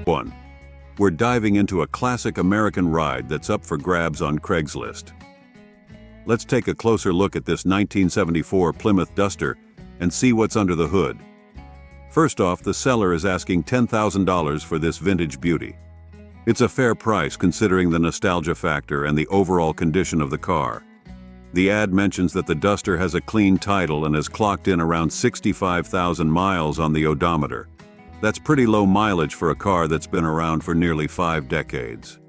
1. We're diving into a classic American ride that's up for grabs on Craigslist. Let's take a closer look at this 1974 Plymouth Duster and see what's under the hood. First off, the seller is asking $10,000 for this vintage beauty. It's a fair price considering the nostalgia factor and the overall condition of the car. The ad mentions that the Duster has a clean title and has clocked in around 65,000 miles on the odometer. That's pretty low mileage for a car that's been around for nearly 5 decades.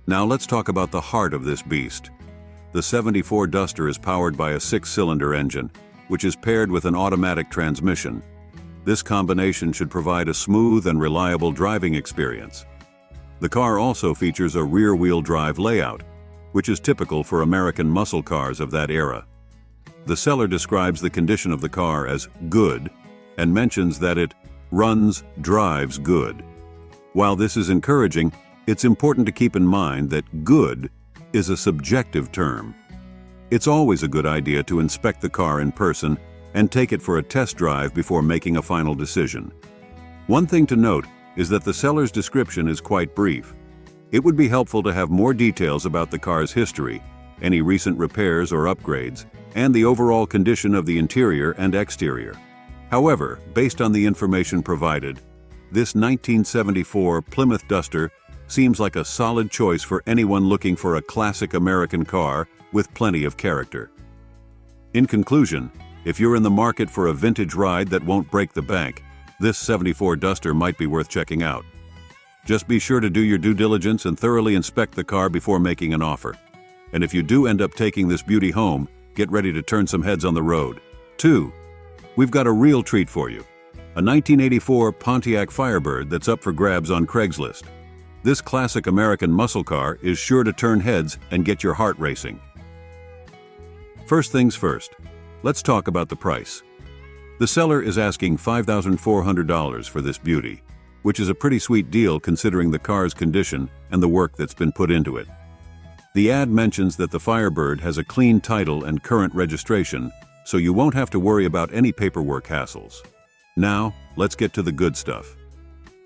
Now let's talk about the heart of this beast. The 74 Duster is powered by a 6-cylinder engine, which is paired with an automatic transmission. This combination should provide a smooth and reliable driving experience. The car also features a rear-wheel drive layout, which is typical for American muscle cars of that era. The seller describes the condition of the car as good and mentions that it drives good. While this is encouraging, it's important to keep in mind that good is a subjective term. It's always a good idea to inspect the car in person and take it for a test drive before making a final decision. One thing to note is that the seller's description is quite brief. It would be helpful to have more details about the car's history, any recent repairs or upgrades, and the overall condition of the interior and exterior. However, based on the information provided, this 1974 Plymouth Duster seems like a solid choice for anyone looking for a classic American car with plenty of character. In conclusion, if you're in the market for a vintage ride that won't break the bank, this 74 Duster might be worth checking out. Just be sure to do your due diligence and thoroughly inspect the car before making an offer. And if you do end up taking this beauty home, get ready to turn some heads on the road. 2. We've got a real treat for you. A 1984 Pontiac Firebird that's up for grabs on Craigslist. This classic American muscle car is sure to turn heads and get your heart racing. First things first, let's talk about the price. The seller is asking $5,400 for this beauty, which is a pretty sweet deal considering the car's condition and the work that's been put into it. The ad mentions that the Firebird has a clean title and current registration, so you won't have to worry about any paperwork hassles. Now, let's get to the good stuff.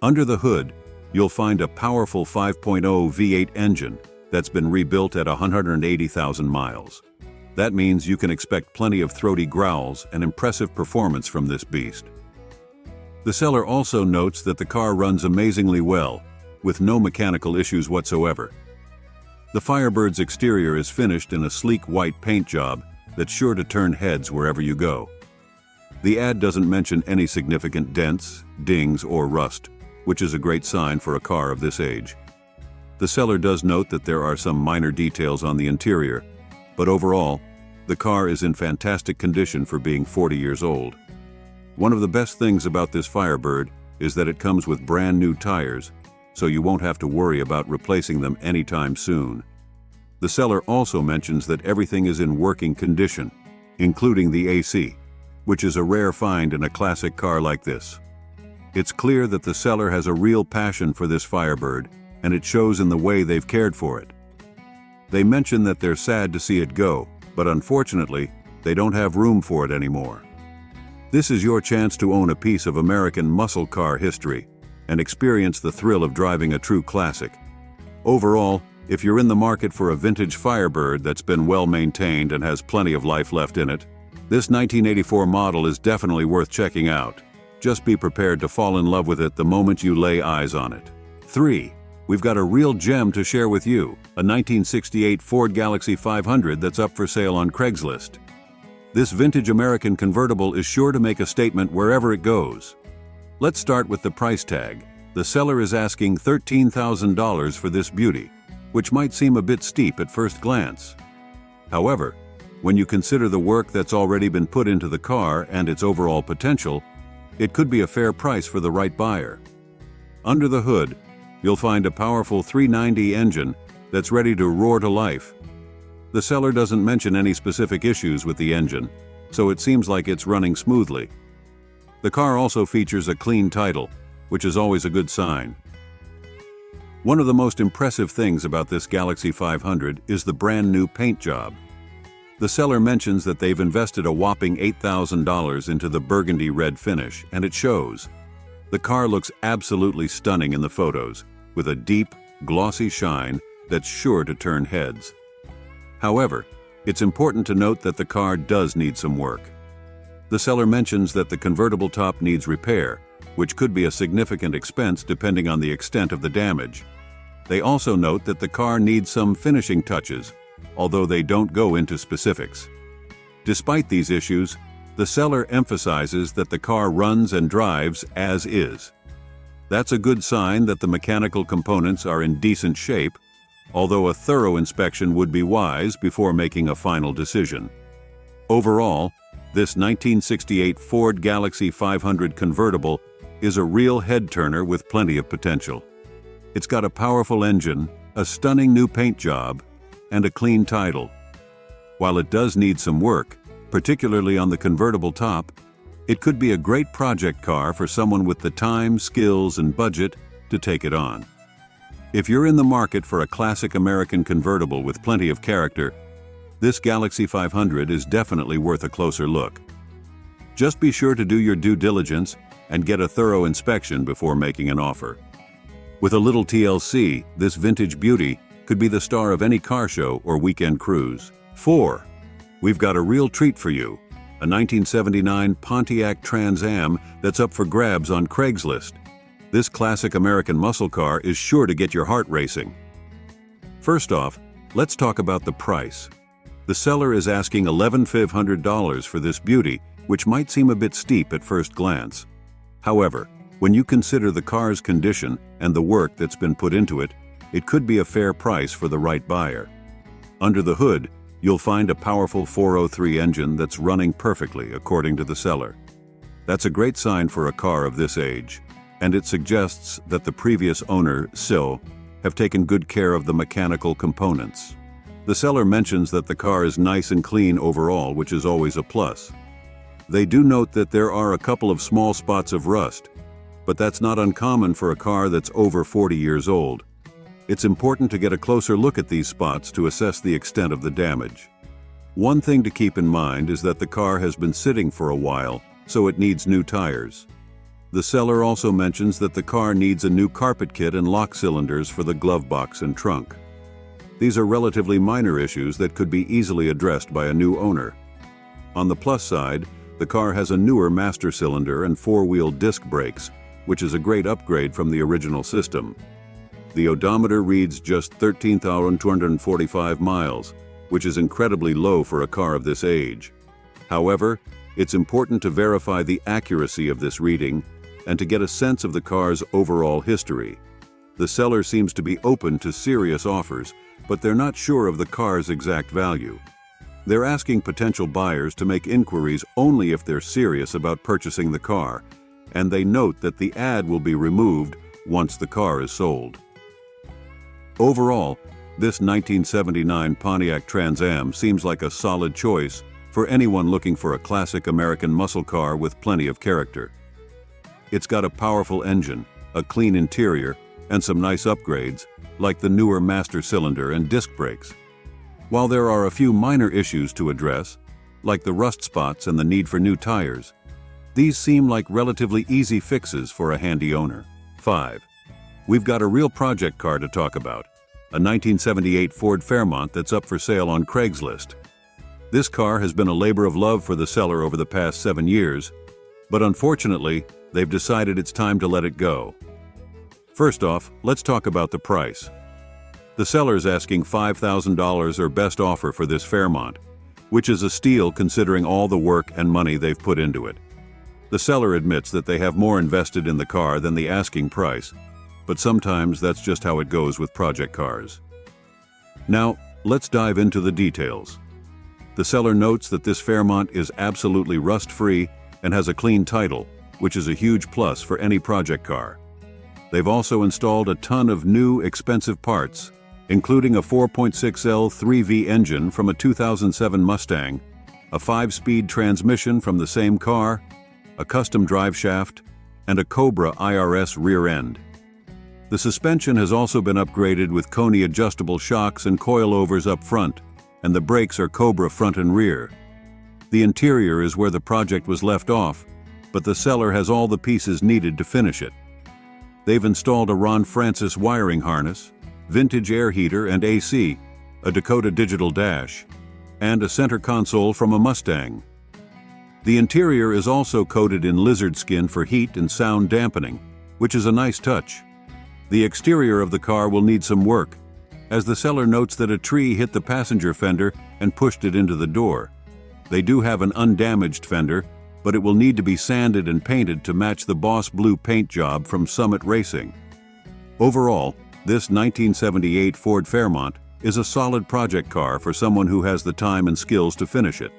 Under the hood, you'll find a powerful 5.0 V8 engine that's been rebuilt at 180,000 miles. That means you can expect plenty of throaty growls and impressive performance from this beast. The seller also notes that the car runs amazingly well, with no mechanical issues whatsoever. The Firebird's exterior is finished in a sleek white paint job that's sure to turn heads wherever you go. The ad doesn't mention any significant dents, dings, or rust, which is a great sign for a car of this age. The seller does note that there are some minor details on the interior, but overall, the car is in fantastic condition for being 40 years old. One of the best things about this Firebird is that it comes with brand new tires, so you won't have to worry about replacing them anytime soon. The seller also mentions that everything is in working condition, including the AC, which is a rare find in a classic car like this. It's clear that the seller has a real passion for this Firebird, and it shows in the way they've cared for it. They mention that they're sad to see it go, but unfortunately, they don't have room for it anymore. This is your chance to own a piece of American muscle car history and experience the thrill of driving a true classic. Overall, if you're in the market for a vintage Firebird that's been well maintained and has plenty of life left in it, this 1984 model is definitely worth checking out. Just be prepared to fall in love with it the moment you lay eyes on it. 3. We've got a real gem to share with you, a 1968 Ford Galaxy 500 that's up for sale on Craigslist. This vintage American convertible is sure to make a statement wherever it goes. Let's start with the price tag. The seller is asking $13,000 for this beauty, which might seem a bit steep at first glance. However, when you consider the work that's already been put into the car and its overall potential, it could be a fair price for the right buyer. Under the hood, you'll find a powerful 390 engine that's ready to roar to life. The seller doesn't mention any specific issues with the engine, so it seems like it's running smoothly. The car also features a clean title, which is always a good sign. One of the most impressive things about this Galaxy 500 is the brand new paint job. The seller mentions that they've invested a whopping $8,000 into the burgundy red finish, and it shows. The car looks absolutely stunning in the photos, with a deep, glossy shine that's sure to turn heads. However, it's important to note that the car does need some work. The seller mentions that the convertible top needs repair, which could be a significant expense depending on the extent of the damage. They also note that the car needs some finishing touches, although they don't go into specifics. Despite these issues, the seller emphasizes that the car runs and drives as is. That's a good sign that the mechanical components are in decent shape, although a thorough inspection would be wise before making a final decision. Overall, this 1968 Ford Galaxy 500 convertible is a real head-turner with plenty of potential. It's got a powerful engine, a stunning new paint job, and a clean title. While it does need some work, particularly on the convertible top, it could be a great project car for someone with the time, skills, and budget to take it on. If you're in the market for a classic American convertible with plenty of character, this Galaxy 500 is definitely worth a closer look. Just be sure to do your due diligence and get a thorough inspection before making an offer. With a little TLC, this vintage beauty could be the star of any car show or weekend cruise. 4. We've got a real treat for you, a 1979 Pontiac Trans Am that's up for grabs on Craigslist. This classic American muscle car is sure to get your heart racing. First off, let's talk about the price. The seller is asking $11,500 for this beauty, which might seem a bit steep at first glance. However, when you consider the car's condition and the work that's been put into it, it could be a fair price for the right buyer. Under the hood, you'll find a powerful 403 engine that's running perfectly, according to the seller. That's a great sign for a car of this age, and it suggests that the previous owner, Sil, have taken good care of the mechanical components. The seller mentions that the car is nice and clean overall, which is always a plus. They do note that there are a couple of small spots of rust, but that's not uncommon for a car that's over 40 years old. It's important to get a closer look at these spots to assess the extent of the damage. One thing to keep in mind is that the car has been sitting for a while, so it needs new tires. The seller also mentions that the car needs a new carpet kit and lock cylinders for the glove box and trunk. These are relatively minor issues that could be easily addressed by a new owner. On the plus side, the car has a newer master cylinder and four-wheel disc brakes, which is a great upgrade from the original system. The odometer reads just 13,245 miles, which is incredibly low for a car of this age. However, it's important to verify the accuracy of this reading and to get a sense of the car's overall history. The seller seems to be open to serious offers, but they're not sure of the car's exact value. They're asking potential buyers to make inquiries only if they're serious about purchasing the car, and they note that the ad will be removed once the car is sold. Overall, this 1979 Pontiac Trans Am seems like a solid choice for anyone looking for a classic American muscle car with plenty of character. It's got a powerful engine, a clean interior, and some nice upgrades, like the newer master cylinder and disc brakes. While there are a few minor issues to address, like the rust spots and the need for new tires, these seem like relatively easy fixes for a handy owner. 5. We've got a real project car to talk about, a 1978 Ford Fairmont that's up for sale on Craigslist. This car has been a labor of love for the seller over the past 7 years, but unfortunately, they've decided it's time to let it go. First off, let's talk about the price. The seller's asking $5,000 or best offer for this Fairmont, which is a steal considering all the work and money they've put into it. The seller admits that they have more invested in the car than the asking price, but sometimes that's just how it goes with project cars. Now, let's dive into the details. The seller notes that this Fairmont is absolutely rust-free and has a clean title, which is a huge plus for any project car. They've also installed a ton of new, expensive parts, including a 4.6L 3V engine from a 2007 Mustang, a 5-speed transmission from the same car, a custom drive shaft, and a Cobra IRS rear end. The suspension has also been upgraded with Koni adjustable shocks and coilovers up front, and the brakes are Cobra front and rear. The interior is where the project was left off, but the seller has all the pieces needed to finish it. They've installed a Ron Francis wiring harness, vintage air heater and AC, a Dakota digital dash, and a center console from a Mustang. The interior is also coated in lizard skin for heat and sound dampening, which is a nice touch. The exterior of the car will need some work, as the seller notes that a tree hit the passenger fender and pushed it into the door. They do have an undamaged fender, but it will need to be sanded and painted to match the Boss Blue paint job from Summit Racing. Overall, this 1978 Ford Fairmont is a solid project car for someone who has the time and skills to finish it.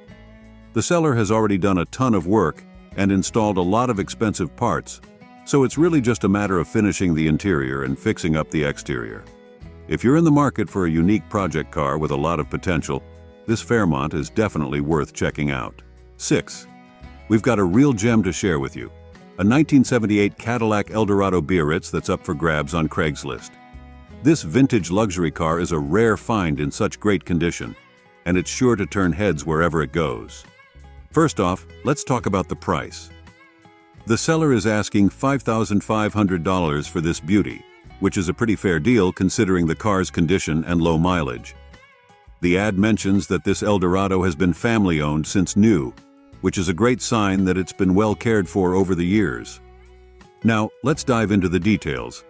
The seller has already done a ton of work and installed a lot of expensive parts, so it's really just a matter of finishing the interior and fixing up the exterior. If you're in the market for a unique project car with a lot of potential, this Fairmont is definitely worth checking out. 6. We've got a real gem to share with you. A 1978 Cadillac Eldorado Biarritz that's up for grabs on Craigslist. This vintage luxury car is a rare find in such great condition, and it's sure to turn heads wherever it goes. First off, let's talk about the price. The seller is asking $5,500 for this beauty, which is a pretty fair deal considering the car's condition and low mileage. The ad mentions that this Eldorado has been family-owned since new, which is a great sign that it's been well cared for over the years. Now, let's dive into the details.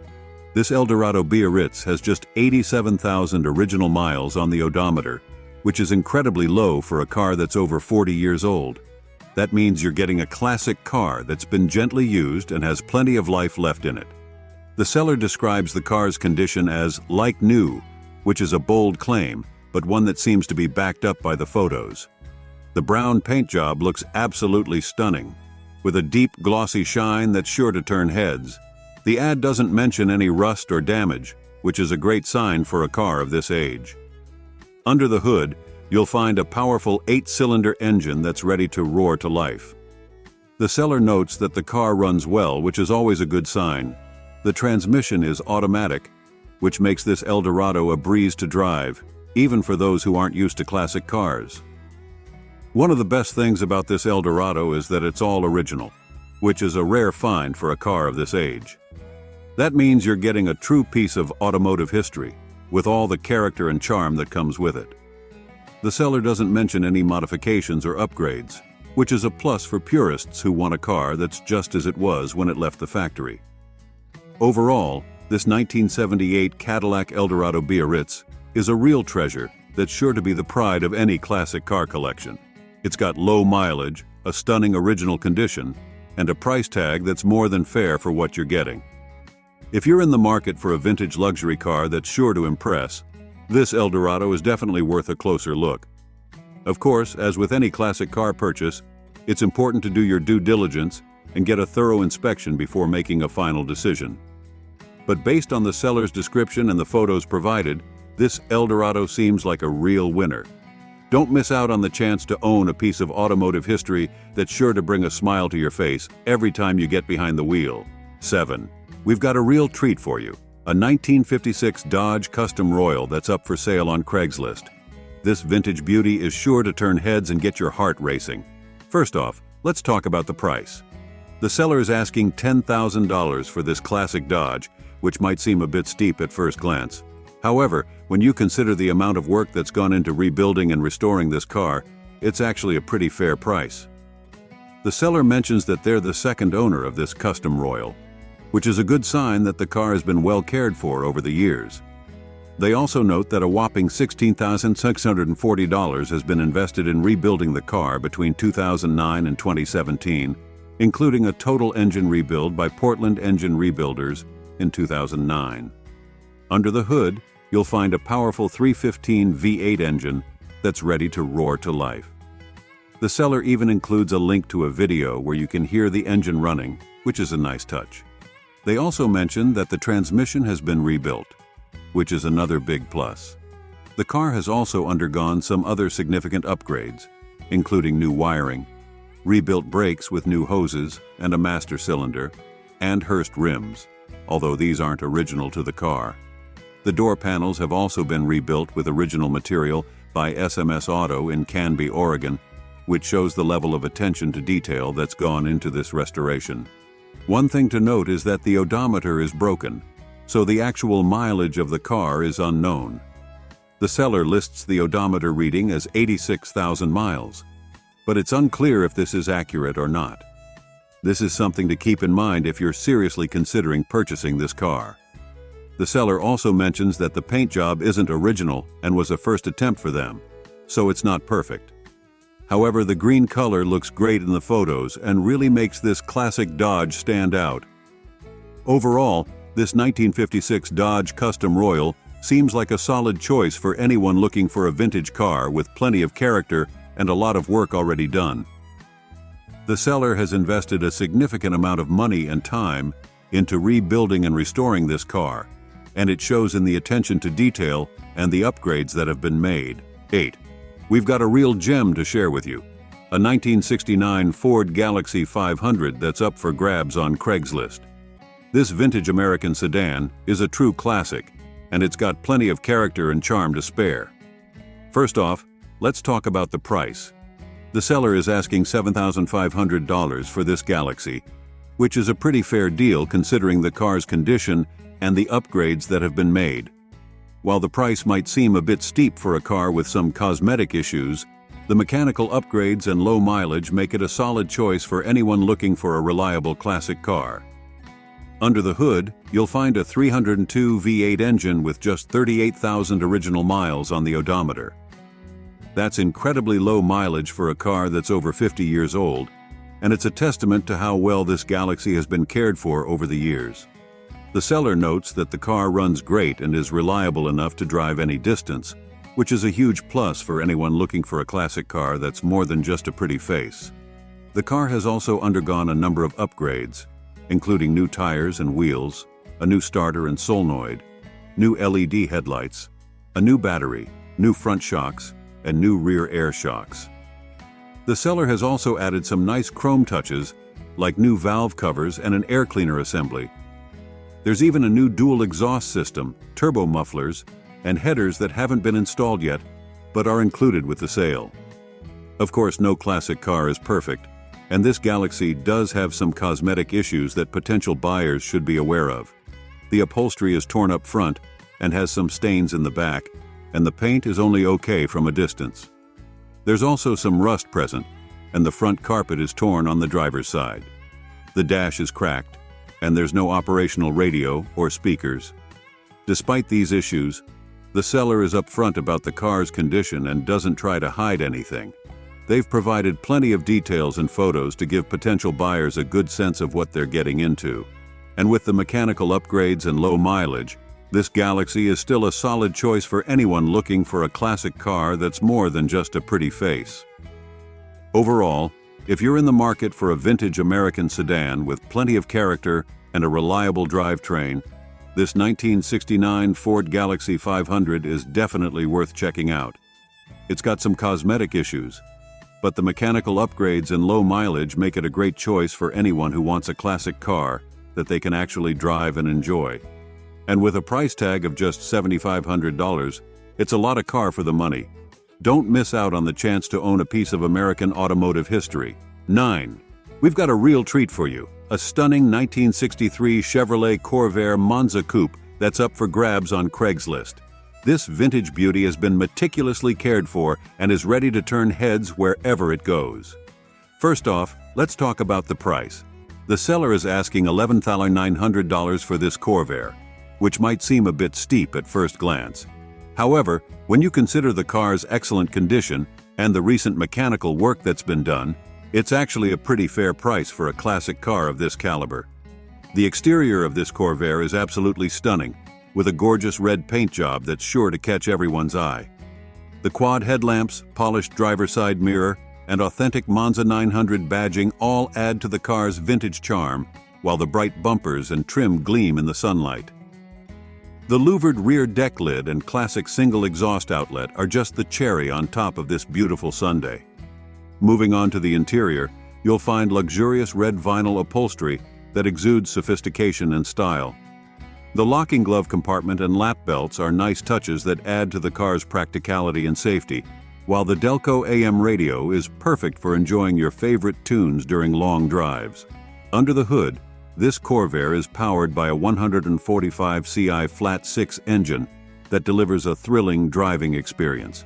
This Eldorado Biarritz has just 87,000 original miles on the odometer, which is incredibly low for a car that's over 40 years old. That means you're getting a classic car that's been gently used and has plenty of life left in it. The seller describes the car's condition as like new, which is a bold claim, but one that seems to be backed up by the photos. The brown paint job looks absolutely stunning, with a deep glossy shine that's sure to turn heads. The ad doesn't mention any rust or damage, which is a great sign for a car of this age. Under the hood, you'll find a powerful 8-cylinder engine that's ready to roar to life. The seller notes that the car runs well, which is always a good sign. The transmission is automatic, which makes this Eldorado a breeze to drive, even for those who aren't used to classic cars. One of the best things about this Eldorado is that it's all original, which is a rare find for a car of this age. That means you're getting a true piece of automotive history, with all the character and charm that comes with it. The seller doesn't mention any modifications or upgrades, which is a plus for purists who want a car that's just as it was when it left the factory. Overall, this 1978 Cadillac Eldorado Biarritz is a real treasure that's sure to be the pride of any classic car collection. It's got low mileage, a stunning original condition, and a price tag that's more than fair for what you're getting. If you're in the market for a vintage luxury car that's sure to impress, this Eldorado is definitely worth a closer look. Of course, as with any classic car purchase, it's important to do your due diligence and get a thorough inspection before making a final decision. But based on the seller's description and the photos provided, this Eldorado seems like a real winner. Don't miss out on the chance to own a piece of automotive history that's sure to bring a smile to your face every time you get behind the wheel. 7. We've got a real treat for you. A 1956 Dodge Custom Royal that's up for sale on Craigslist. This vintage beauty is sure to turn heads and get your heart racing. First off, let's talk about the price. The seller is asking $10,000 for this classic Dodge, which might seem a bit steep at first glance. However, when you consider the amount of work that's gone into rebuilding and restoring this car, it's actually a pretty fair price. The seller mentions that they're the second owner of this Custom Royal, which is a good sign that the car has been well cared for over the years. They also note that a whopping $16,640 has been invested in rebuilding the car between 2009 and 2017, including a total engine rebuild by Portland Engine Rebuilders in 2009. Under the hood, you'll find a powerful 315 V8 engine that's ready to roar to life. The seller even includes a link to a video where you can hear the engine running, which is a nice touch. They also mention that the transmission has been rebuilt, which is another big plus. The car has also undergone some other significant upgrades, including new wiring, rebuilt brakes with new hoses and a master cylinder, and Hurst rims, although these aren't original to the car. The door panels have also been rebuilt with original material by SMS Auto in Canby, Oregon, which shows the level of attention to detail that's gone into this restoration. One thing to note is that the odometer is broken, so the actual mileage of the car is unknown. The seller lists the odometer reading as 86,000 miles, but it's unclear if this is accurate or not. This is something to keep in mind if you're seriously considering purchasing this car. The seller also mentions that the paint job isn't original and was a first attempt for them, so it's not perfect. However, the green color looks great in the photos and really makes this classic Dodge stand out. Overall, this 1956 Dodge Custom Royal seems like a solid choice for anyone looking for a vintage car with plenty of character and a lot of work already done. The seller has invested a significant amount of money and time into rebuilding and restoring this car, and it shows in the attention to detail and the upgrades that have been made. 8. We've got a real gem to share with you. A 1969 Ford Galaxie 500 that's up for grabs on Craigslist. This vintage American sedan is a true classic, and it's got plenty of character and charm to spare. First off, let's talk about the price. The seller is asking $7,500 for this Galaxie, which is a pretty fair deal considering the car's condition and the upgrades that have been made. While the price might seem a bit steep for a car with some cosmetic issues, the mechanical upgrades and low mileage make it a solid choice for anyone looking for a reliable classic car. Under the hood, you'll find a 302 V8 engine with just 38,000 original miles on the odometer. That's incredibly low mileage for a car that's over 50 years old, and it's a testament to how well this Galaxie has been cared for over the years. The seller notes that the car runs great and is reliable enough to drive any distance, which is a huge plus for anyone looking for a classic car that's more than just a pretty face. The car has also undergone a number of upgrades, including new tires and wheels, a new starter and solenoid, new LED headlights, a new battery, new front shocks, and new rear air shocks. The seller has also added some nice chrome touches, like new valve covers and an air cleaner assembly. There's even a new dual exhaust system, turbo mufflers, and headers that haven't been installed yet, but are included with the sale. Of course, no classic car is perfect, and this Galaxie does have some cosmetic issues that potential buyers should be aware of. The upholstery is torn up front and has some stains in the back, and the paint is only okay from a distance. There's also some rust present, and the front carpet is torn on the driver's side. The dash is cracked, and there's no operational radio or speakers. Despite these issues, the seller is upfront about the car's condition and doesn't try to hide anything. They've provided plenty of details and photos to give potential buyers a good sense of what they're getting into. And with the mechanical upgrades and low mileage, this Galaxie is still a solid choice for anyone looking for a classic car that's more than just a pretty face. Overall, if you're in the market for a vintage American sedan with plenty of character and a reliable drivetrain, this 1969 Ford Galaxie 500 is definitely worth checking out. It's got some cosmetic issues, but the mechanical upgrades and low mileage make it a great choice for anyone who wants a classic car that they can actually drive and enjoy. And with a price tag of just $7,500, it's a lot of car for the money. Don't miss out on the chance to own a piece of American automotive history. 9. We've got a real treat for you. A stunning 1963 Chevrolet Corvair Monza Coupe that's up for grabs on Craigslist. This vintage beauty has been meticulously cared for and is ready to turn heads wherever it goes. First off, let's talk about the price. The seller is asking $11,900 for this Corvair, which might seem a bit steep at first glance. However, when you consider the car's excellent condition and the recent mechanical work that's been done, it's actually a pretty fair price for a classic car of this caliber. The exterior of this Corvair is absolutely stunning, with a gorgeous red paint job that's sure to catch everyone's eye. The quad headlamps, polished driver's side mirror, and authentic Monza 900 badging all add to the car's vintage charm, while the bright bumpers and trim gleam in the sunlight. The louvered rear deck lid and classic single exhaust outlet are just the cherry on top of this beautiful Sunday. Moving on to the interior, you'll find luxurious red vinyl upholstery that exudes sophistication and style. The locking glove compartment and lap belts are nice touches that add to the car's practicality and safety, while the Delco AM radio is perfect for enjoying your favorite tunes during long drives. Under the hood, this Corvair is powered by a 145 CI flat 6 engine that delivers a thrilling driving experience.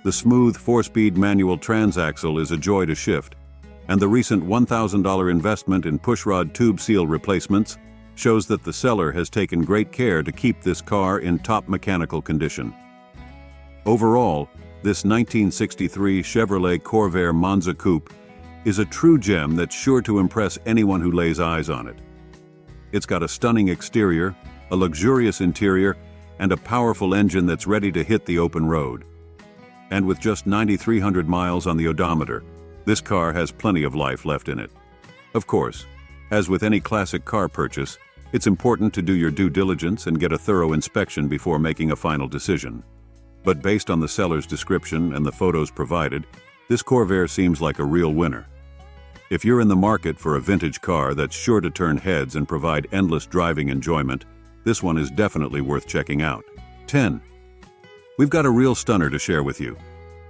The smooth 4-speed manual transaxle is a joy to shift, and the recent $1,000 investment in pushrod tube seal replacements shows that the seller has taken great care to keep this car in top mechanical condition. Overall, this 1963 Chevrolet Corvair Monza Coupe is a true gem that's sure to impress anyone who lays eyes on it. It's got a stunning exterior, a luxurious interior, and a powerful engine that's ready to hit the open road. And with just 9,300 miles on the odometer, this car has plenty of life left in it. Of course, as with any classic car purchase, it's important to do your due diligence and get a thorough inspection before making a final decision. But based on the seller's description and the photos provided, this Corvair seems like a real winner. If you're in the market for a vintage car that's sure to turn heads and provide endless driving enjoyment, this one is definitely worth checking out. 10. We've got a real stunner to share with you.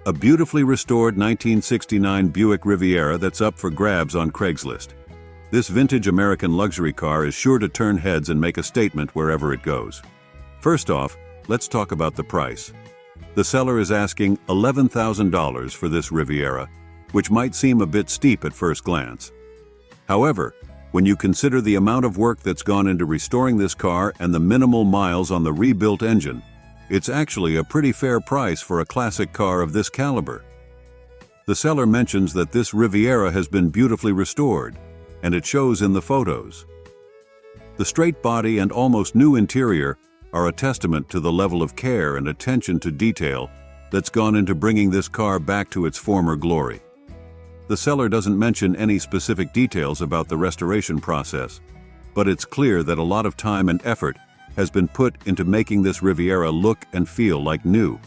A beautifully restored 1969 Buick Riviera that's up for grabs on Craigslist. This vintage American luxury car is sure to turn heads and make a statement wherever it goes. First off, let's talk about the price. The seller is asking $11,000 for this Riviera, which might seem a bit steep at first glance. However, when you consider the amount of work that's gone into restoring this car and the minimal miles on the rebuilt engine, it's actually a pretty fair price for a classic car of this caliber. The seller mentions that this Riviera has been beautifully restored, and it shows in the photos. The straight body and almost new interior are a testament to the level of care and attention to detail that's gone into bringing this car back to its former glory. The seller doesn't mention any specific details about the restoration process, but it's clear that a lot of time and effort has been put into making this Riviera look and feel like new.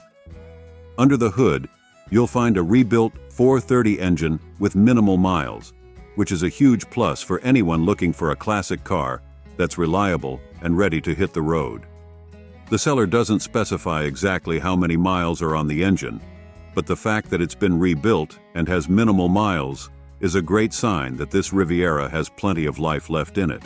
Under the hood, you'll find a rebuilt 430 engine with minimal miles, which is a huge plus for anyone looking for a classic car that's reliable and ready to hit the road. The seller doesn't specify exactly how many miles are on the engine, but the fact that it's been rebuilt and has minimal miles is a great sign that this Riviera has plenty of life left in it.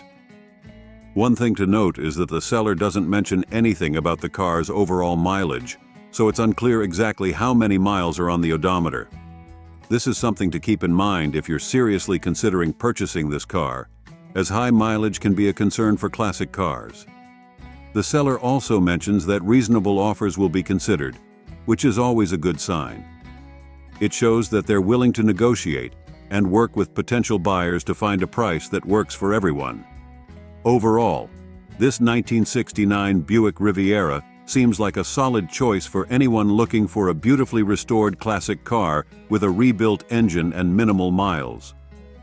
One thing to note is that the seller doesn't mention anything about the car's overall mileage, so it's unclear exactly how many miles are on the odometer. This is something to keep in mind if you're seriously considering purchasing this car, as high mileage can be a concern for classic cars. The seller also mentions that reasonable offers will be considered, which is always a good sign. It shows that they're willing to negotiate and work with potential buyers to find a price that works for everyone. Overall, this 1969 Buick Riviera seems like a solid choice for anyone looking for a beautifully restored classic car with a rebuilt engine and minimal miles.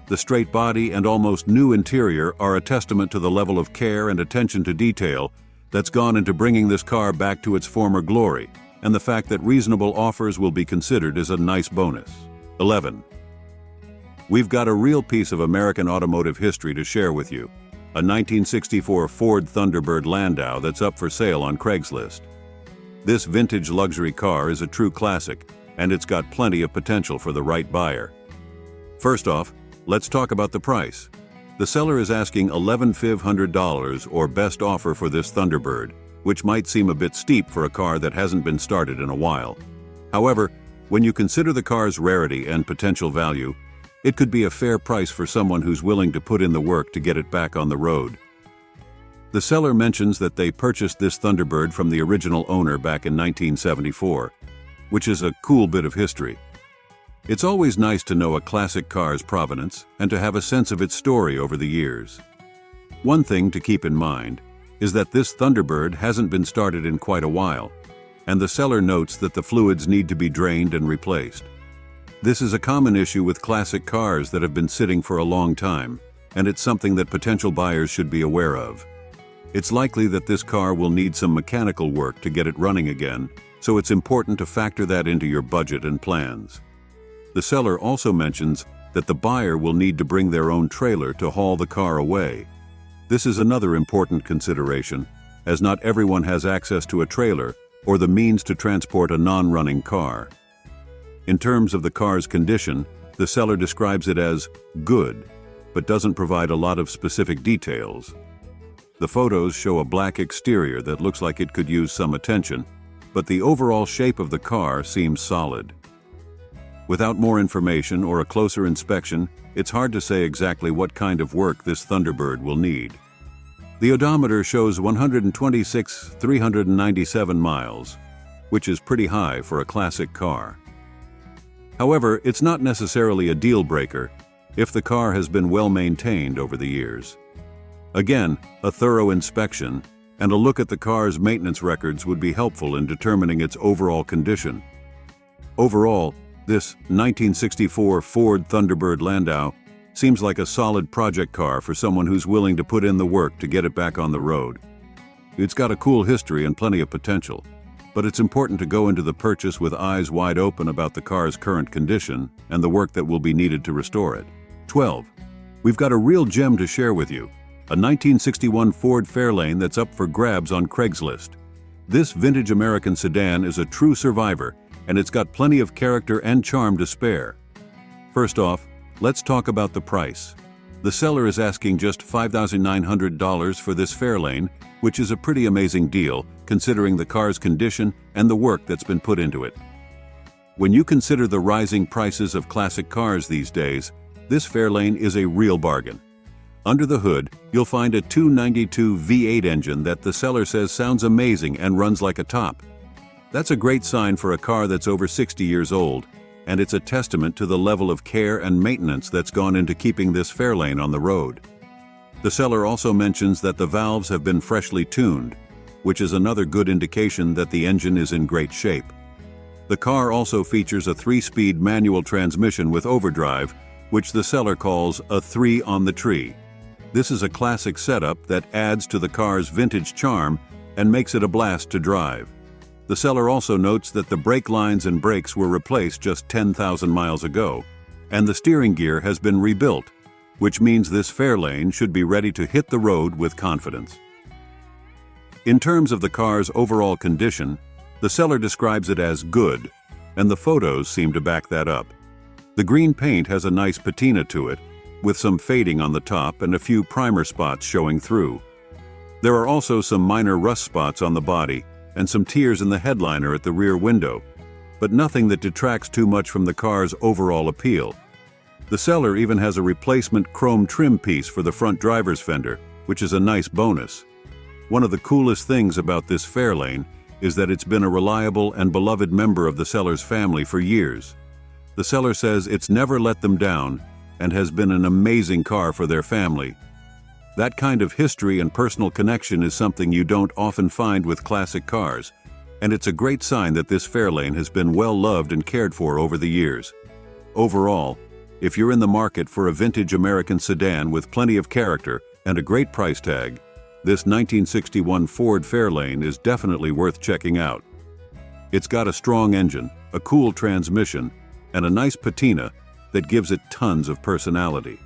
The straight body and almost new interior are a testament to the level of care and attention to detail that's gone into bringing this car back to its former glory, and the fact that reasonable offers will be considered is a nice bonus. 11. We've got a real piece of American automotive history to share with you. A 1964 Ford Thunderbird Landau that's up for sale on Craigslist. This vintage luxury car is a true classic, and it's got plenty of potential for the right buyer. First off, let's talk about the price. The seller is asking $11,500 or best offer for this Thunderbird, which might seem a bit steep for a car that hasn't been started in a while. However, when you consider the car's rarity and potential value, it could be a fair price for someone who's willing to put in the work to get it back on the road. The seller mentions that they purchased this Thunderbird from the original owner back in 1974, which is a cool bit of history. It's always nice to know a classic car's provenance and to have a sense of its story over the years. One thing to keep in mind is that this Thunderbird hasn't been started in quite a while, and the seller notes that the fluids need to be drained and replaced. This is a common issue with classic cars that have been sitting for a long time, and it's something that potential buyers should be aware of. It's likely that this car will need some mechanical work to get it running again, so it's important to factor that into your budget and plans. The seller also mentions that the buyer will need to bring their own trailer to haul the car away. This is another important consideration, as not everyone has access to a trailer or the means to transport a non-running car. In terms of the car's condition, the seller describes it as good, but doesn't provide a lot of specific details. The photos show a black exterior that looks like it could use some attention, but the overall shape of the car seems solid. Without more information or a closer inspection, it's hard to say exactly what kind of work this Thunderbird will need. The odometer shows 126,397 miles, which is pretty high for a classic car. However, it's not necessarily a deal breaker if the car has been well maintained over the years. Again, a thorough inspection and a look at the car's maintenance records would be helpful in determining its overall condition. Overall, this 1964 Ford Thunderbird Landau seems like a solid project car for someone who's willing to put in the work to get it back on the road. It's got a cool history and plenty of potential, but it's important to go into the purchase with eyes wide open about the car's current condition and the work that will be needed to restore it. 12. We've got a real gem to share with you, a 1961 Ford Fairlane that's up for grabs on Craigslist. This vintage American sedan is a true survivor, and it's got plenty of character and charm to spare. First off, let's talk about the price. The seller is asking just $5,900 for this Fairlane, which is a pretty amazing deal considering the car's condition and the work that's been put into it. When you consider the rising prices of classic cars these days, this Fairlane is a real bargain. Under the hood, you'll find a 292 V8 engine that the seller says sounds amazing and runs like a top. That's a great sign for a car that's over 60 years old, and it's a testament to the level of care and maintenance that's gone into keeping this Fairlane on the road. The seller also mentions that the valves have been freshly tuned, which is another good indication that the engine is in great shape. The car also features a 3-speed manual transmission with overdrive, which the seller calls a 3 on the tree. This is a classic setup that adds to the car's vintage charm and makes it a blast to drive. The seller also notes that the brake lines and brakes were replaced just 10,000 miles ago, and the steering gear has been rebuilt, which means this Fairlane should be ready to hit the road with confidence. In terms of the car's overall condition, the seller describes it as good, and the photos seem to back that up. The green paint has a nice patina to it, with some fading on the top and a few primer spots showing through. There are also some minor rust spots on the body and some tears in the headliner at the rear window, but nothing that detracts too much from the car's overall appeal. The seller even has a replacement chrome trim piece for the front driver's fender, which is a nice bonus. One of the coolest things about this Fairlane is that it's been a reliable and beloved member of the seller's family for years. The seller says it's never let them down and has been an amazing car for their family. That kind of history and personal connection is something you don't often find with classic cars, and it's a great sign that this Fairlane has been well loved and cared for over the years. Overall, if you're in the market for a vintage American sedan with plenty of character and a great price tag, this 1961 Ford Fairlane is definitely worth checking out. It's got a strong engine, a cool transmission, and a nice patina that gives it tons of personality.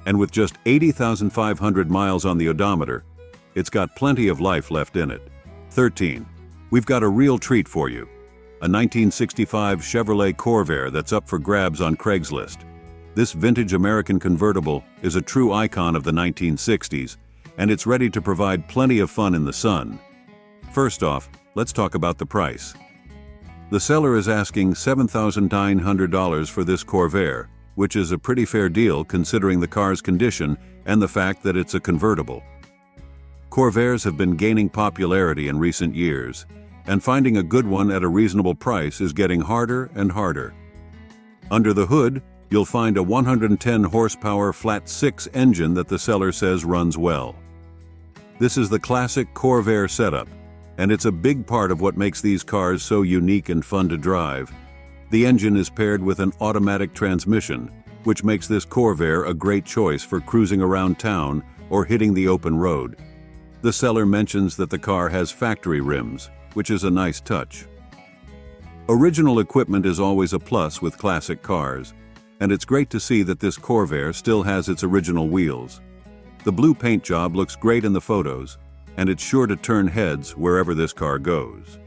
And with just 80,500 miles on the odometer, it's got plenty of life left in it. 13. We've got a real treat for you. A 1965 Chevrolet Corvair that's up for grabs on Craigslist. This vintage American convertible is a true icon of the 1960s, and it's ready to provide plenty of fun in the sun. First off, let's talk about the price. The seller is asking $7,900 for this Corvair, which is a pretty fair deal considering the car's condition and the fact that it's a convertible. Corvairs have been gaining popularity in recent years, and finding a good one at a reasonable price is getting harder and harder. Under the hood, you'll find a 110 horsepower flat-6 engine that the seller says runs well. This is the classic Corvair setup, and it's a big part of what makes these cars so unique and fun to drive. The engine is paired with an automatic transmission, which makes this Corvair a great choice for cruising around town or hitting the open road. The seller mentions that the car has factory rims, which is a nice touch. Original equipment is always a plus with classic cars, and it's great to see that this Corvair still has its original wheels. The blue paint job looks great in the photos, and it's sure to turn heads wherever this car goes.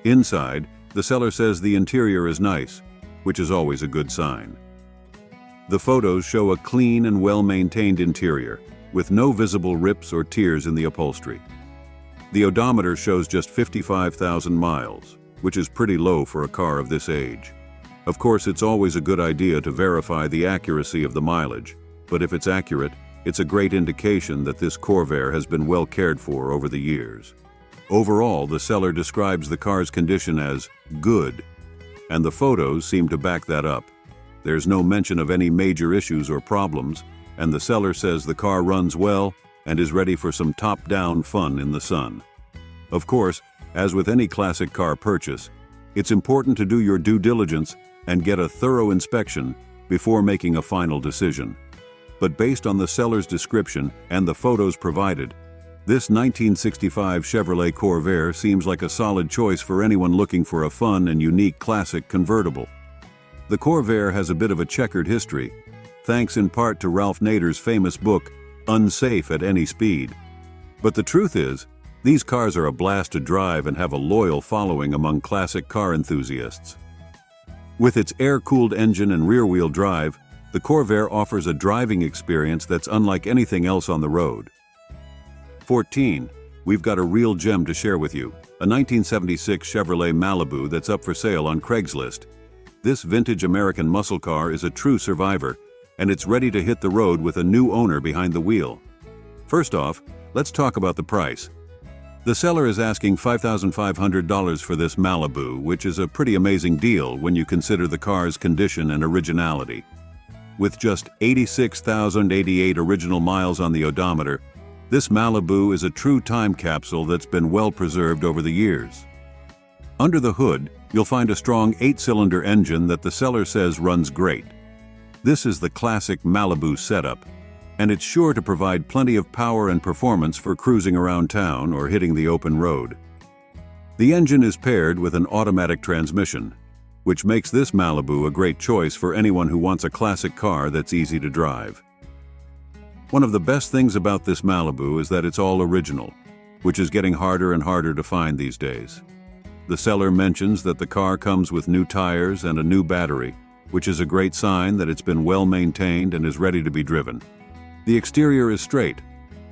Inside, the seller says the interior is nice, which is always a good sign. The photos show a clean and well-maintained interior, with no visible rips or tears in the upholstery. The odometer shows just 55,000 miles, which is pretty low for a car of this age. Of course, it's always a good idea to verify the accuracy of the mileage, but if it's accurate, it's a great indication that this Corvair has been well cared for over the years. Overall, the seller describes the car's condition as good, and the photos seem to back that up. There's no mention of any major issues or problems, and the seller says the car runs well and is ready for some top-down fun in the sun. Of course, as with any classic car purchase, it's important to do your due diligence and get a thorough inspection before making a final decision. But based on the seller's description and the photos provided, this 1965 Chevrolet Corvair seems like a solid choice for anyone looking for a fun and unique classic convertible. The Corvair has a bit of a checkered history, thanks in part to Ralph Nader's famous book, Unsafe at Any Speed. But the truth is, these cars are a blast to drive and have a loyal following among classic car enthusiasts. With its air-cooled engine and rear-wheel drive, the Corvair offers a driving experience that's unlike anything else on the road. 14. We've got a real gem to share with you, a 1976 Chevrolet Malibu that's up for sale on Craigslist. This vintage American muscle car is a true survivor, and it's ready to hit the road with a new owner behind the wheel. First off, let's talk about the price. The seller is asking $5,500 for this Malibu, which is a pretty amazing deal when you consider the car's condition and originality. With just 86,088 original miles on the odometer, this Malibu is a true time capsule that's been well preserved over the years. Under the hood, you'll find a strong 8-cylinder engine that the seller says runs great. This is the classic Malibu setup, and it's sure to provide plenty of power and performance for cruising around town or hitting the open road. The engine is paired with an automatic transmission, which makes this Malibu a great choice for anyone who wants a classic car that's easy to drive. One of the best things about this Malibu is that it's all original, which is getting harder and harder to find these days. The seller mentions that the car comes with new tires and a new battery, which is a great sign that it's been well maintained and is ready to be driven. The exterior is straight,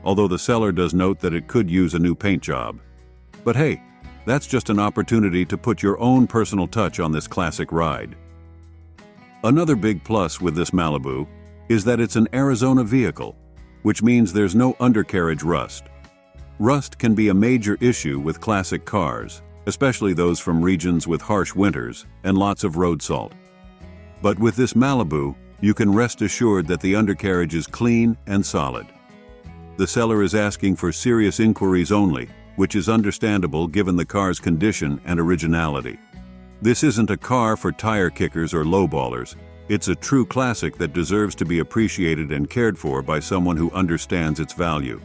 although the seller does note that it could use a new paint job. But hey, that's just an opportunity to put your own personal touch on this classic ride. Another big plus with this Malibu is that it's an Arizona vehicle, which means there's no undercarriage rust. Rust can be a major issue with classic cars, especially those from regions with harsh winters and lots of road salt. But with this Malibu, you can rest assured that the undercarriage is clean and solid. The seller is asking for serious inquiries only, which is understandable given the car's condition and originality. This isn't a car for tire kickers or lowballers. It's a true classic that deserves to be appreciated and cared for by someone who understands its value.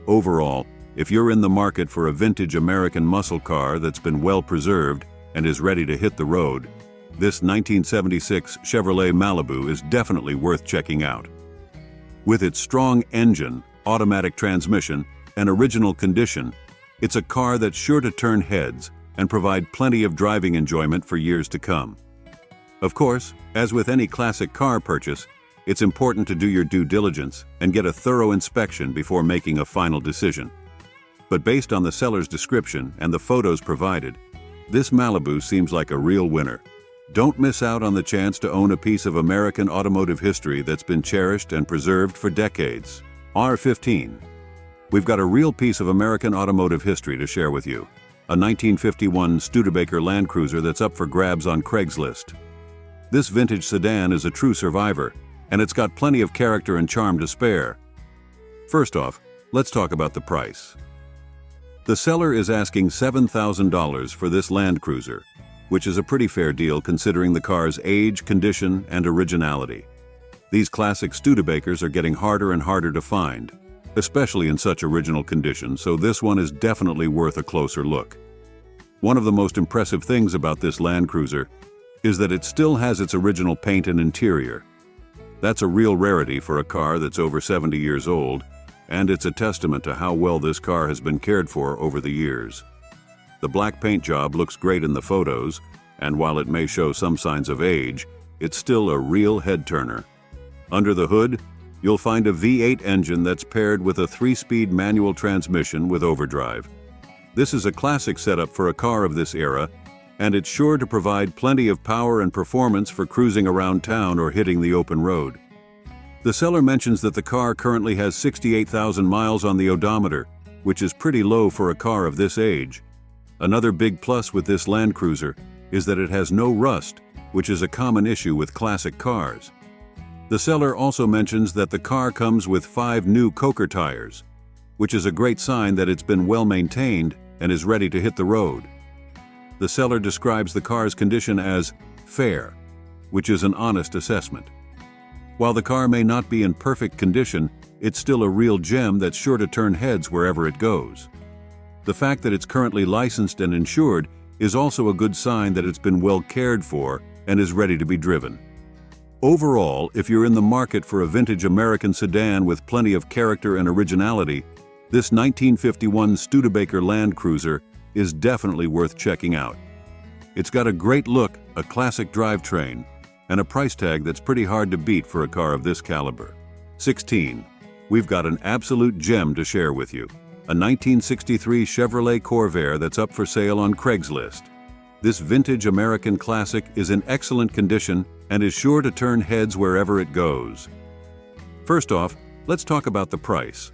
Overall, if you're in the market for a vintage American muscle car that's been well preserved and is ready to hit the road, this 1976 Chevrolet Malibu is definitely worth checking out. With its strong engine, automatic transmission, and original condition, it's a car that's sure to turn heads and provide plenty of driving enjoyment for years to come. Of course, as with any classic car purchase, it's important to do your due diligence and get a thorough inspection before making a final decision. But based on the seller's description and the photos provided, this Malibu seems like a real winner. Don't miss out on the chance to own a piece of American automotive history that's been cherished and preserved for decades. R15. We've got a real piece of American automotive history to share with you. A 1951 Studebaker Land Cruiser that's up for grabs on Craigslist. This vintage sedan is a true survivor, and it's got plenty of character and charm to spare. First off, let's talk about the price. The seller is asking $7,000 for this Land Cruiser, which is a pretty fair deal considering the car's age, condition, and originality. These classic Studebakers are getting harder and harder to find, especially in such original condition, so this one is definitely worth a closer look. One of the most impressive things about this Land Cruiser is that it still has its original paint and interior. That's a real rarity for a car that's over 70 years old, and it's a testament to how well this car has been cared for over the years. The black paint job looks great in the photos, and while it may show some signs of age, it's still a real head-turner. Under the hood, you'll find a V8 engine that's paired with a 3-speed manual transmission with overdrive. This is a classic setup for a car of this era, and it's sure to provide plenty of power and performance for cruising around town or hitting the open road. The seller mentions that the car currently has 68,000 miles on the odometer, which is pretty low for a car of this age. Another big plus with this Land Cruiser is that it has no rust, which is a common issue with classic cars. The seller also mentions that the car comes with 5 new Coker tires, which is a great sign that it's been well maintained and is ready to hit the road. The seller describes the car's condition as fair, which is an honest assessment. While the car may not be in perfect condition, it's still a real gem that's sure to turn heads wherever it goes. The fact that it's currently licensed and insured is also a good sign that it's been well cared for and is ready to be driven. Overall, if you're in the market for a vintage American sedan with plenty of character and originality, this 1951 Studebaker Land Cruiser is definitely worth checking out. It's got a great look, a classic drivetrain, and a price tag that's pretty hard to beat for a car of this caliber. 16. We've got an absolute gem to share with you. A 1963 Chevrolet Corvair that's up for sale on Craigslist. This vintage American classic is in excellent condition and is sure to turn heads wherever it goes. First off, let's talk about the price.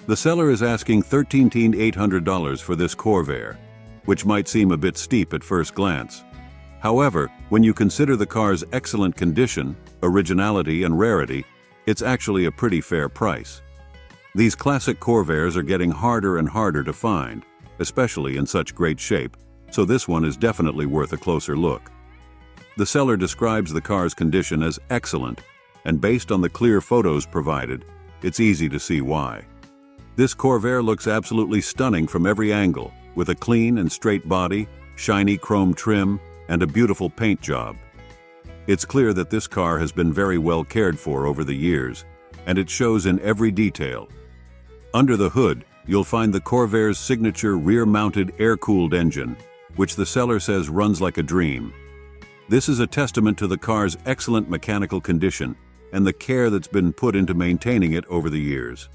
The seller is asking $13,800 for this Corvair, which might seem a bit steep at first glance. However, when you consider the car's excellent condition, originality, and rarity, it's actually a pretty fair price. These classic Corvairs are getting harder and harder to find, especially in such great shape, so this one is definitely worth a closer look. The seller describes the car's condition as excellent, and based on the clear photos provided, it's easy to see why. This Corvair looks absolutely stunning from every angle, with a clean and straight body, shiny chrome trim, and a beautiful paint job. It's clear that this car has been very well cared for over the years, and it shows in every detail. Under the hood, you'll find the Corvair's signature rear-mounted air-cooled engine, which the seller says runs like a dream. This is a testament to the car's excellent mechanical condition and the care that's been put into maintaining it over the years.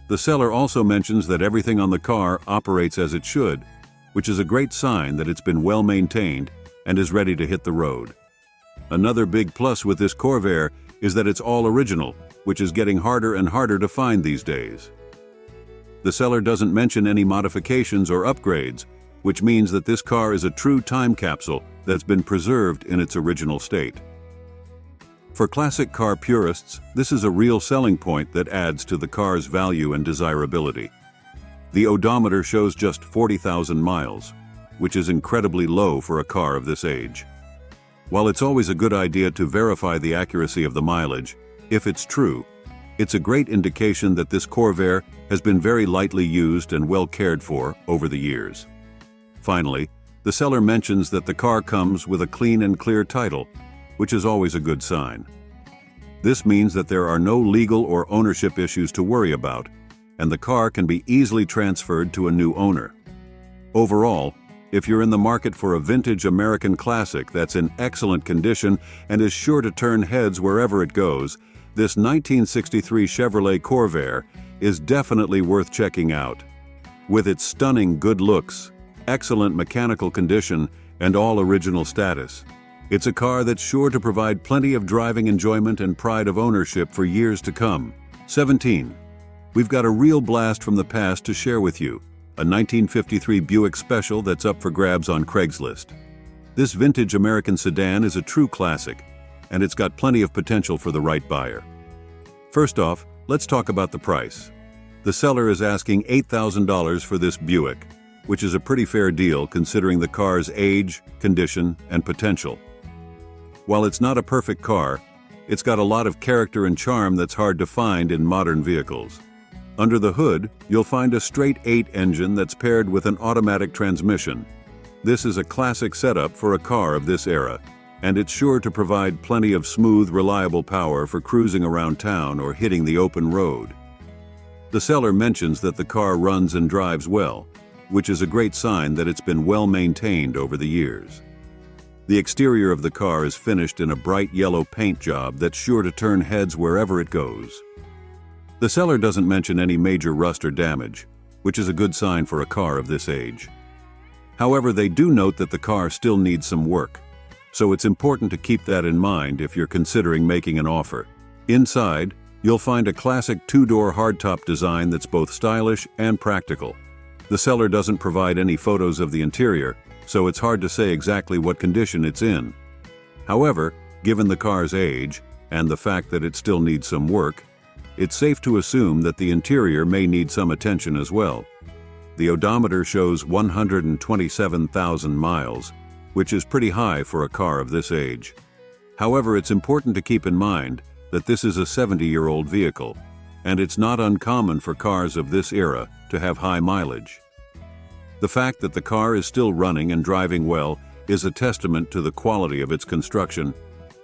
The seller also mentions that everything on the car operates as it should, which is a great sign that it's been well maintained and is ready to hit the road. Another big plus with this Corvair is that it's all original, which is getting harder and harder to find these days. The seller doesn't mention any modifications or upgrades, which means that this car is a true time capsule that's been preserved in its original state. For classic car purists, this is a real selling point that adds to the car's value and desirability. The odometer shows just 40,000 miles, which is incredibly low for a car of this age. While it's always a good idea to verify the accuracy of the mileage, if it's true, it's a great indication that this Corvair has been very lightly used and well cared for over the years. Finally, the seller mentions that the car comes with a clean and clear title, which is always a good sign. This means that there are no legal or ownership issues to worry about, and the car can be easily transferred to a new owner. Overall, if you're in the market for a vintage American classic that's in excellent condition and is sure to turn heads wherever it goes, this 1963 Chevrolet Corvair is definitely worth checking out. With its stunning good looks, excellent mechanical condition, and all original status, it's a car that's sure to provide plenty of driving enjoyment and pride of ownership for years to come. 17. We've got a real blast from the past to share with you, a 1953 Buick Special that's up for grabs on Craigslist. This vintage American sedan is a true classic, and it's got plenty of potential for the right buyer. First off, let's talk about the price. The seller is asking $8,000 for this Buick, which is a pretty fair deal considering the car's age, condition, and potential. While it's not a perfect car, it's got a lot of character and charm that's hard to find in modern vehicles. Under the hood, you'll find a straight 8 engine that's paired with an automatic transmission. This is a classic setup for a car of this era, and it's sure to provide plenty of smooth, reliable power for cruising around town or hitting the open road. The seller mentions that the car runs and drives well, which is a great sign that it's been well maintained over the years. The exterior of the car is finished in a bright yellow paint job that's sure to turn heads wherever it goes. The seller doesn't mention any major rust or damage, which is a good sign for a car of this age. However, they do note that the car still needs some work, so it's important to keep that in mind if you're considering making an offer. Inside, you'll find a classic two-door hardtop design that's both stylish and practical. The seller doesn't provide any photos of the interior, so it's hard to say exactly what condition it's in. However, given the car's age and the fact that it still needs some work, it's safe to assume that the interior may need some attention as well. The odometer shows 127,000 miles, which is pretty high for a car of this age. However, it's important to keep in mind that this is a 70-year-old vehicle, and it's not uncommon for cars of this era to have high mileage. The fact that the car is still running and driving well is a testament to the quality of its construction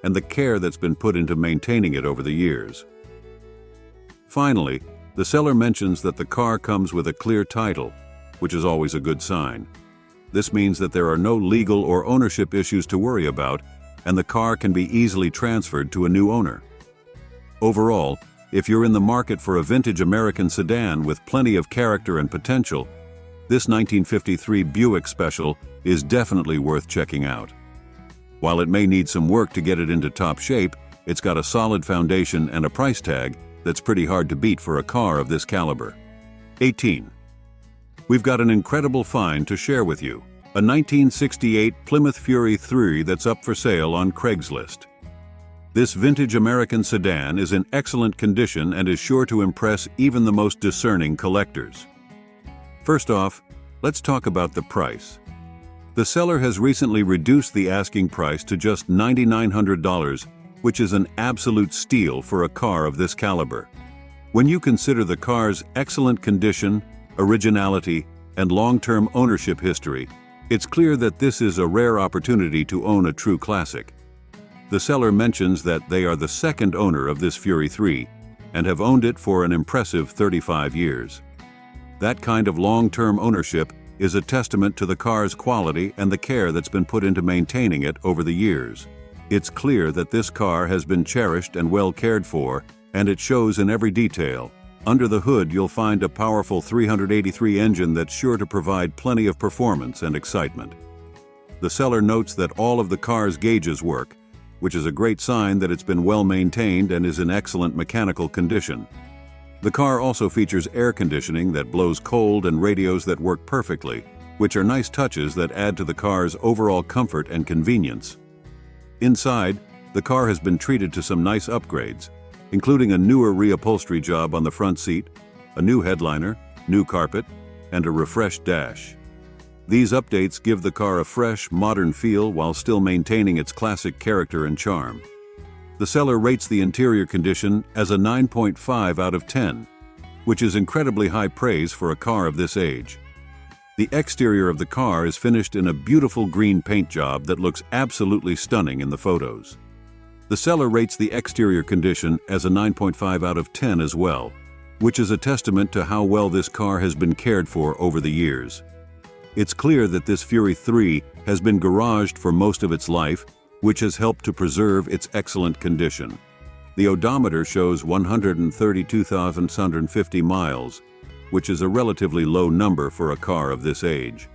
and the care that's been put into maintaining it over the years. Finally, the seller mentions that the car comes with a clear title, which is always a good sign. This means that there are no legal or ownership issues to worry about, and the car can be easily transferred to a new owner. Overall, if you're in the market for a vintage American sedan with plenty of character and potential, this 1953 Buick Special is definitely worth checking out. While it may need some work to get it into top shape, it's got a solid foundation and a price tag that's pretty hard to beat for a car of this caliber. 18. We've got an incredible find to share with you. A 1968 Plymouth Fury 3 that's up for sale on Craigslist. This vintage American sedan is in excellent condition and is sure to impress even the most discerning collectors. First off, let's talk about the price. The seller has recently reduced the asking price to just $9,900, which is an absolute steal for a car of this caliber. When you consider the car's excellent condition, originality, and long-term ownership history, it's clear that this is a rare opportunity to own a true classic. The seller mentions that they are the second owner of this Fury 3 and have owned it for an impressive 35 years. That kind of long-term ownership is a testament to the car's quality and the care that's been put into maintaining it over the years. It's clear that this car has been cherished and well cared for, and it shows in every detail. Under the hood, you'll find a powerful 383 engine that's sure to provide plenty of performance and excitement. The seller notes that all of the car's gauges work, which is a great sign that it's been well maintained and is in excellent mechanical condition. The car also features air conditioning that blows cold and radios that work perfectly, which are nice touches that add to the car's overall comfort and convenience. Inside, the car has been treated to some nice upgrades, including a newer reupholstery job on the front seat, a new headliner, new carpet, and a refreshed dash. These updates give the car a fresh, modern feel while still maintaining its classic character and charm. The seller rates the interior condition as a 9.5 out of 10, which is incredibly high praise for a car of this age. The exterior of the car is finished in a beautiful green paint job that looks absolutely stunning in the photos. The seller rates the exterior condition as a 9.5 out of 10 as well, which is a testament to how well this car has been cared for over the years. It's clear that this Fury 3 has been garaged for most of its life, which has helped to preserve its excellent condition. The odometer shows 132,650 miles, which is a relatively low number for a car of this age.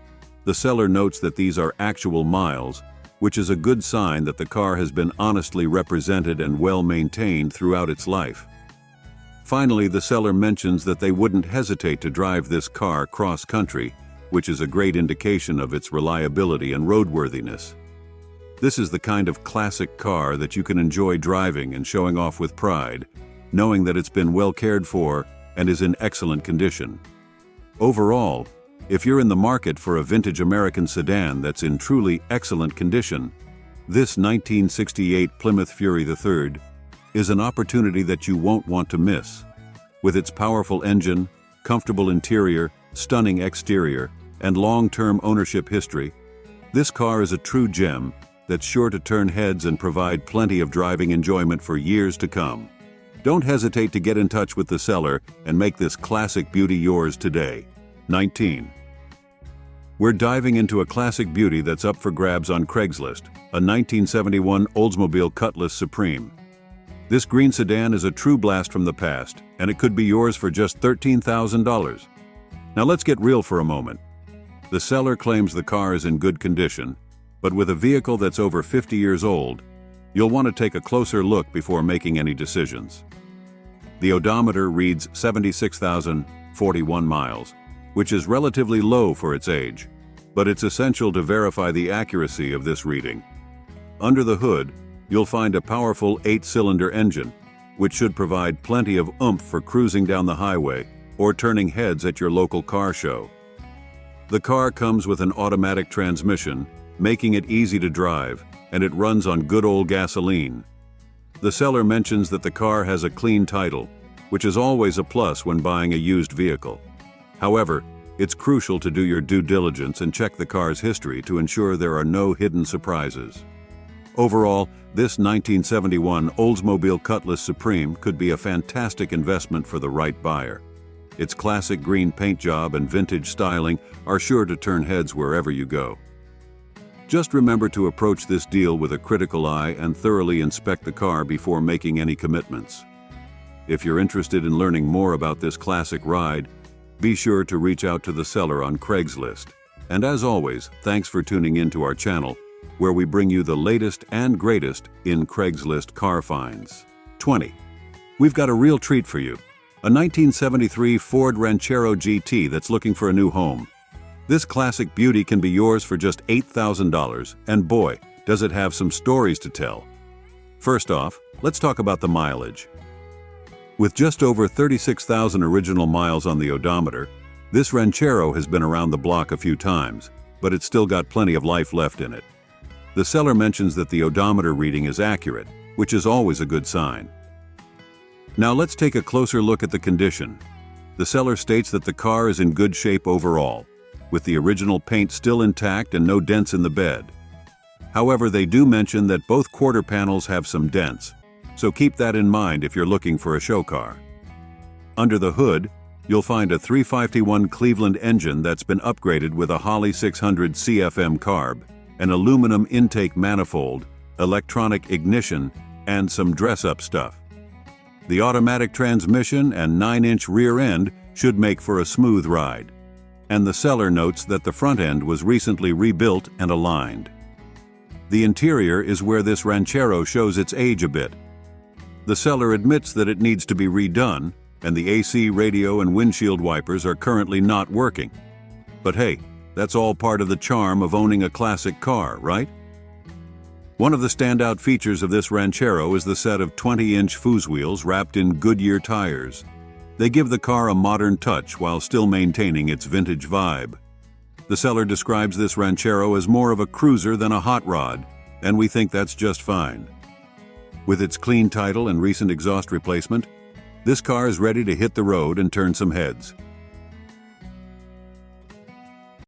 The seller notes that these are actual miles, which is a good sign that the car has been honestly represented and well maintained throughout its life. Finally, the seller mentions that they wouldn't hesitate to drive this car cross-country, which is a great indication of its reliability and roadworthiness. This is the kind of classic car that you can enjoy driving and showing off with pride, knowing that it's been well cared for and is in excellent condition. Overall, if you're in the market for a vintage American sedan that's in truly excellent condition, this 1968 Plymouth Fury III is an opportunity that you won't want to miss. With its powerful engine, comfortable interior, stunning exterior, and long-term ownership history, this car is a true gem that's sure to turn heads and provide plenty of driving enjoyment for years to come. Don't hesitate to get in touch with the seller and make this classic beauty yours today. 19. We're diving into a classic beauty that's up for grabs on Craigslist, a 1971 Oldsmobile Cutlass Supreme. This green sedan is a true blast from the past, and it could be yours for just $13,000. Now let's get real for a moment. The seller claims the car is in good condition, but with a vehicle that's over 50 years old, you'll want to take a closer look before making any decisions. The odometer reads 76,041 miles, which is relatively low for its age, but it's essential to verify the accuracy of this reading. Under the hood, you'll find a powerful 8-cylinder engine, which should provide plenty of oomph for cruising down the highway or turning heads at your local car show. The car comes with an automatic transmission, making it easy to drive, and it runs on good old gasoline. The seller mentions that the car has a clean title, which is always a plus when buying a used vehicle. However, it's crucial to do your due diligence and check the car's history to ensure there are no hidden surprises. Overall, this 1971 Oldsmobile Cutlass Supreme could be a fantastic investment for the right buyer. Its classic green paint job and vintage styling are sure to turn heads wherever you go. Just remember to approach this deal with a critical eye and thoroughly inspect the car before making any commitments. If you're interested in learning more about this classic ride, be sure to reach out to the seller on Craigslist. And as always, thanks for tuning in to our channel, where we bring you the latest and greatest in Craigslist car finds. 20. We've got a real treat for you. A 1973 Ford Ranchero GT that's looking for a new home. This classic beauty can be yours for just $8,000, and boy, does it have some stories to tell. First off, let's talk about the mileage. With just over 36,000 original miles on the odometer, this Ranchero has been around the block a few times, but it's still got plenty of life left in it. The seller mentions that the odometer reading is accurate, which is always a good sign. Now let's take a closer look at the condition. The seller states that the car is in good shape overall, with the original paint still intact and no dents in the bed. However, they do mention that both quarter panels have some dents, so keep that in mind if you're looking for a show car. Under the hood, you'll find a 351 Cleveland engine that's been upgraded with a Holley 600 CFM carb, an aluminum intake manifold, electronic ignition, and some dress-up stuff. The automatic transmission and 9-inch rear end should make for a smooth ride. And the seller notes that the front end was recently rebuilt and aligned. The interior is where this Ranchero shows its age a bit. The seller admits that it needs to be redone, and the AC, radio, and windshield wipers are currently not working. But hey, that's all part of the charm of owning a classic car, right? One of the standout features of this Ranchero is the set of 20-inch foos wheels wrapped in Goodyear tires. They give the car a modern touch while still maintaining its vintage vibe. The seller describes this Ranchero as more of a cruiser than a hot rod, and we think that's just fine. With its clean title and recent exhaust replacement, this car is ready to hit the road and turn some heads.